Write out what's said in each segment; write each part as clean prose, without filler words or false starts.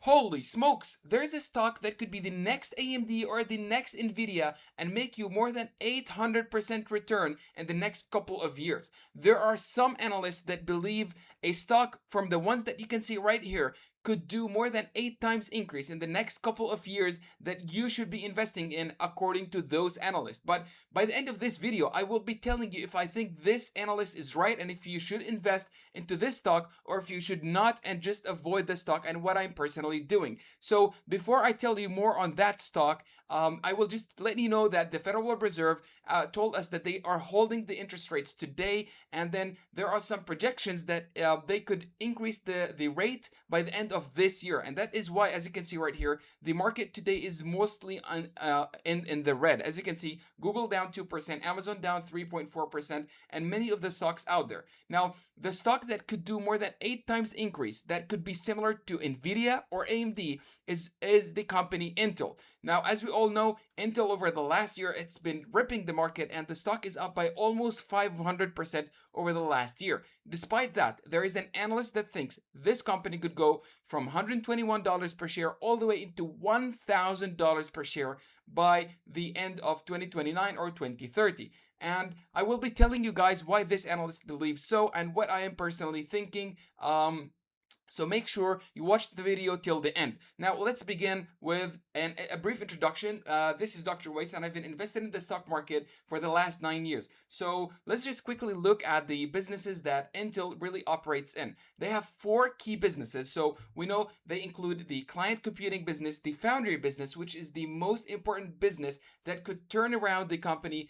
Holy smokes, there's a stock that could be the next AMD or the next Nvidia and make you more than 800% return in the next couple of years. There are some analysts that believe a stock from the ones that you can see right here could do more than 8 times increase in the next couple of years that you should be investing in according to those analysts. But by the end of this video, I will be telling you if I think this analyst is right and if you should invest into this stock or if you should not and just avoid the stock, and what I'm personally doing. So before I tell you more on that stock, I will just let you know that the Federal Reserve told us that they are holding the interest rates today, and then there are some projections that they could increase the rate by the end of this year, and that is why, as you can see right here, the market today is mostly in the red. As you can see, Google down 2%, Amazon down 3.4%, and many of the stocks out there. Now, the stock that could do more than 8 times increase, that could be similar to Nvidia or AMD, is the company Intel. Now, as we all know, Intel over the last year, it's been ripping the market, and the stock is up by almost 500% over the last year. Despite that, there is an analyst that thinks this company could go from $121 per share all the way into $1,000 per share by the end of 2029 or 2030. And I will be telling you guys why this analyst believes so and what I am personally thinking. So make sure you watch the video till the end. Now let's begin with a brief introduction. This is Dr. Weiss, and I've been invested in the stock market for the last 9 years. So let's just quickly look at the businesses that Intel really operates in. They have 4 key businesses. So we know they include the client computing business, the Foundry business, which is the most important business that could turn around the company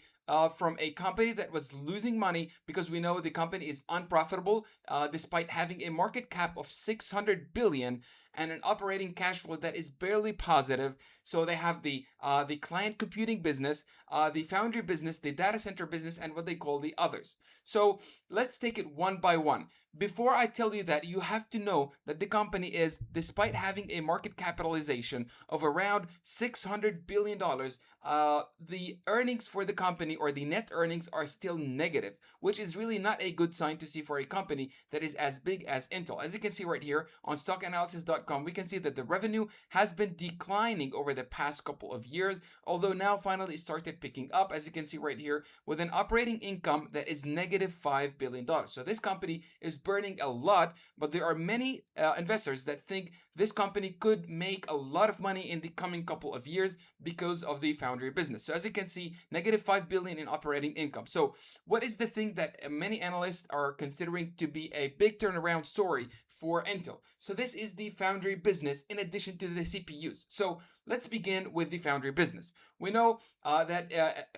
from a company that was losing money, because we know the company is unprofitable despite having a market cap of 600 billion and an operating cash flow that is barely positive. So they have the client computing business, the Foundry business, the data center business, and what they call the others. So let's take it one by one. Before I tell you that, you have to know that the company is, despite having a market capitalization of around $600 billion, the earnings for the company, or the net earnings, are still negative, which is really not a good sign to see for a company that is as big as Intel. As you can see right here on stockanalysis.com, we can see that the revenue has been declining over the past couple of years, although now finally it started picking up, as you can see right here, with an operating income that is negative $5 billion. So this company is burning a lot, but there are many investors that think this company could make a lot of money in the coming couple of years because of the Foundry business. So as you can see, negative $5 billion in operating income. So what is the thing that many analysts are considering to be a big turnaround story for Intel? So this is the Foundry business in addition to the CPUs. So let's begin with the Foundry business. We know that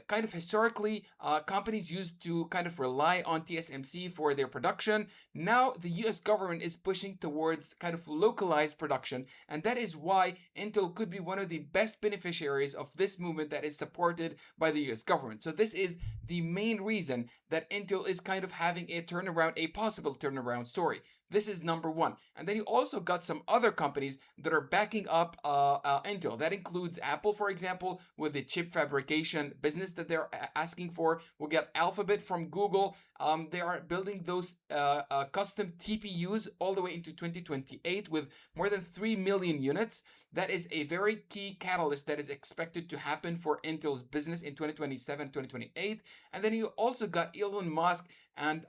kind of historically, companies used to kind of rely on TSMC for their production. Now the US government is pushing towards kind of localized production, and that is why Intel could be one of the best beneficiaries of this movement that is supported by the US government. So this is the main reason that Intel is kind of having a turnaround, a possible turnaround story. This is number one. And then you also got some other companies that are backing up Intel. That includes Apple, for example, with the chip fabrication business that they're asking for. We'll get Alphabet from Google. They are building those custom TPUs all the way into 2028 with more than 3 million units. That is a very key catalyst that is expected to happen for Intel's business in 2027, 2028. And then you also got Elon Musk and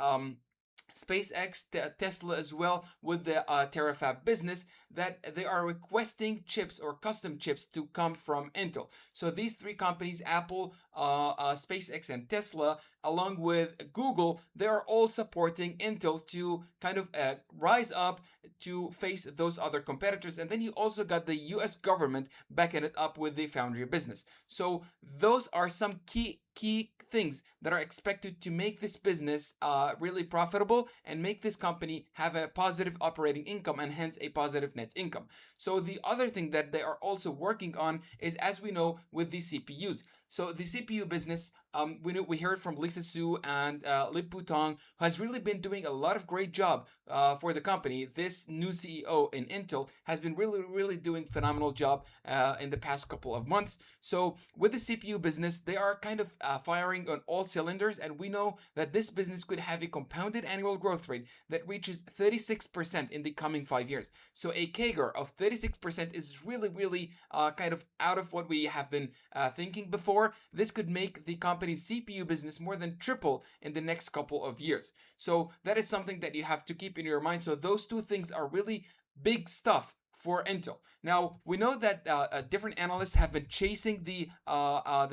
SpaceX, Tesla as well, with the Terafab business, that they are requesting chips or custom chips to come from Intel. So these 3 companies, Apple, SpaceX, and Tesla, along with Google, they are all supporting Intel to kind of rise up to face those other competitors. And then you also got the US government backing it up with the Foundry business. So those are some key things that are expected to make this business really profitable and make this company have a positive operating income and hence a positive net income. So the other thing that they are also working on is, as we know, with the CPUs. So the CPU business, we heard from Lisa Su and Lip Putong, who has really been doing a lot of great job for the company. This new CEO in Intel has been really doing phenomenal job in the past couple of months. So with the CPU business, they are kind of firing on all cylinders, and we know that this business could have a compounded annual growth rate that reaches 36% in the coming 5 years. So a CAGR of 36% is really kind of out of what we have been thinking before. This could make the company's CPU business more than triple in the next couple of years. So that is something that you have to keep in your mind. So those two things are really big stuff for Intel. Now we know that different analysts have been chasing the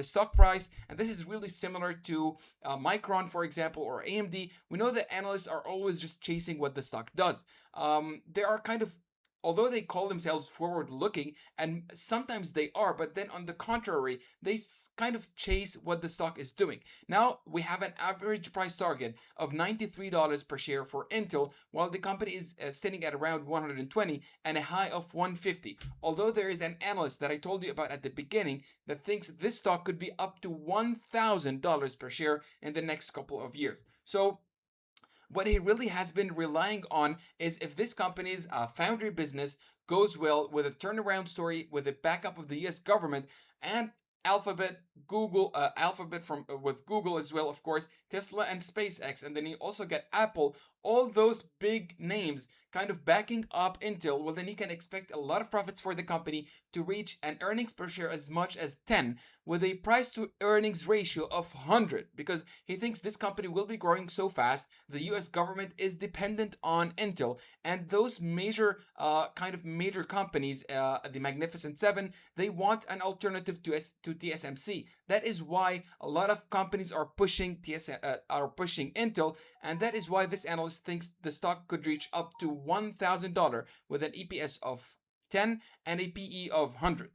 stock price, and this is really similar to Micron, for example, or AMD. We know that analysts are always just chasing what the stock does. They are kind of, although they call themselves forward looking, and sometimes they are, but then on the contrary, they kind of chase what the stock is doing. Now we have an average price target of $93 per share for Intel, while the company is sitting at around 120 and a high of 150. Although there is an analyst that I told you about at the beginning that thinks this stock could be up to $1,000 per share in the next couple of years. So what he really has been relying on is if this company's foundry business goes well with a turnaround story with a backup of the US government and Alphabet, Google, Alphabet from with Google as well, of course, Tesla and SpaceX, and then you also get Apple, all those big names kind of backing up Intel, well then you can expect a lot of profits for the company to reach an earnings per share as much as 10 with a price to earnings ratio of 100, because he thinks this company will be growing so fast. The US government is dependent on Intel, and those major major companies, the Magnificent Seven, they want an alternative to TSMC. That is why a lot of companies are pushing Intel, and that is why this analyst thinks the stock could reach up to $1,000 with an EPS of 10 and a PE of 100.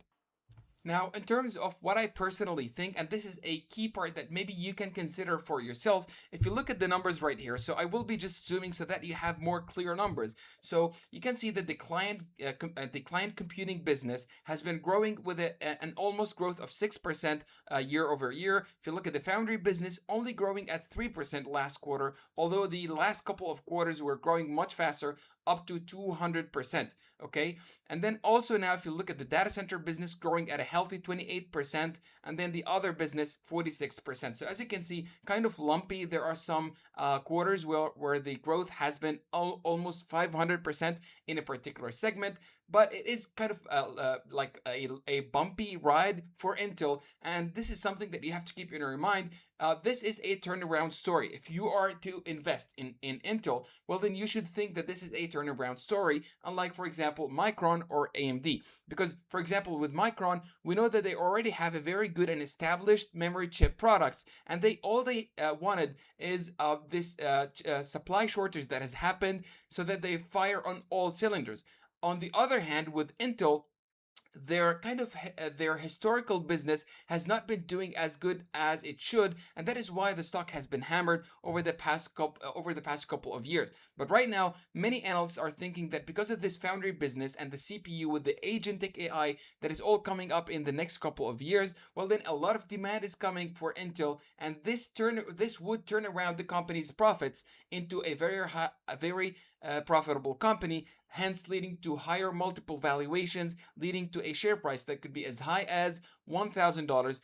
Now, in terms of what I personally think, and this is a key part that maybe you can consider for yourself, if you look at the numbers right here, so I will be just zooming so that you have more clear numbers. So you can see that the client computing business has been growing with an almost growth of 6% year over year. If you look at the foundry business, only growing at 3% last quarter, although the last couple of quarters were growing much faster, up to 200%. Okay, and then also now if you look at the data center business, growing at a healthy 28%, and then the other business 46%. So as you can see, kind of lumpy. There are some quarters where the growth has been almost 500% in a particular segment, but it is kind of like a bumpy ride for Intel, and this is something that you have to keep in your mind. This is a turnaround story. If you are to invest in Intel, well then you should think that this is a turnaround story, unlike, for example, Micron or AMD. Because, for example, with Micron, we know that they already have a very good and established memory chip products, and all they wanted is this supply shortage that has happened so that they fire on all cylinders. On the other hand, with Intel, their their historical business has not been doing as good as it should, and that is why the stock has been hammered over the past couple of years. But right now, many analysts are thinking that because of this foundry business and the CPU with the Agentic AI that is all coming up in the next couple of years, well then a lot of demand is coming for Intel, and this would turn around the company's profits into a very profitable company, hence leading to higher multiple valuations, leading to a share price that could be as high as $1,000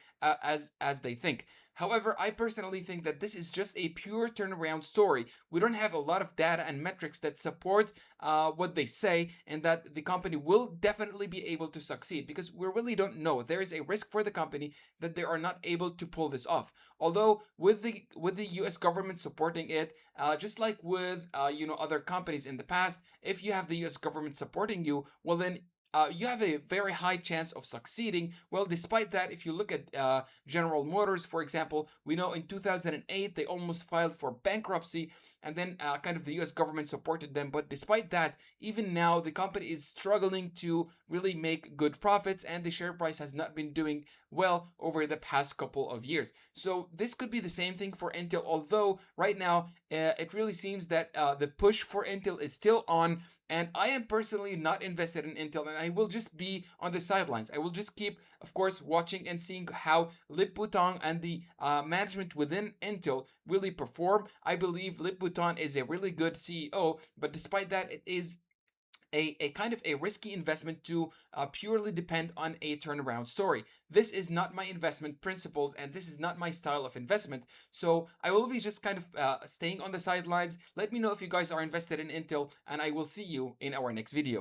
as they think. However, I personally think that this is just a pure turnaround story. We don't have a lot of data and metrics that support what they say, and that the company will definitely be able to succeed, because we really don't know. There is a risk for the company that they are not able to pull this off. Although with the US government supporting it, just like with other companies in the past, if you have the US government supporting you, well then you have a very high chance of succeeding. Well, despite that, if you look at General Motors, for example, we know in 2008 they almost filed for bankruptcy. and then kind of the US government supported them. But despite that, even now, the company is struggling to really make good profits, and the share price has not been doing well over the past couple of years. So this could be the same thing for Intel, although right now it really seems that the push for Intel is still on, and I am personally not invested in Intel, and I will just be on the sidelines. I will just keep, of course, watching and seeing how Lip Butang and the management within Intel really perform. I believe Lip Butang is a really good CEO, but despite that, it is a kind of a risky investment to purely depend on a turnaround story. This is not my investment principles, and this is not my style of investment. So I will be just kind of staying on the sidelines. Let me know if you guys are invested in Intel, and I will see you in our next video.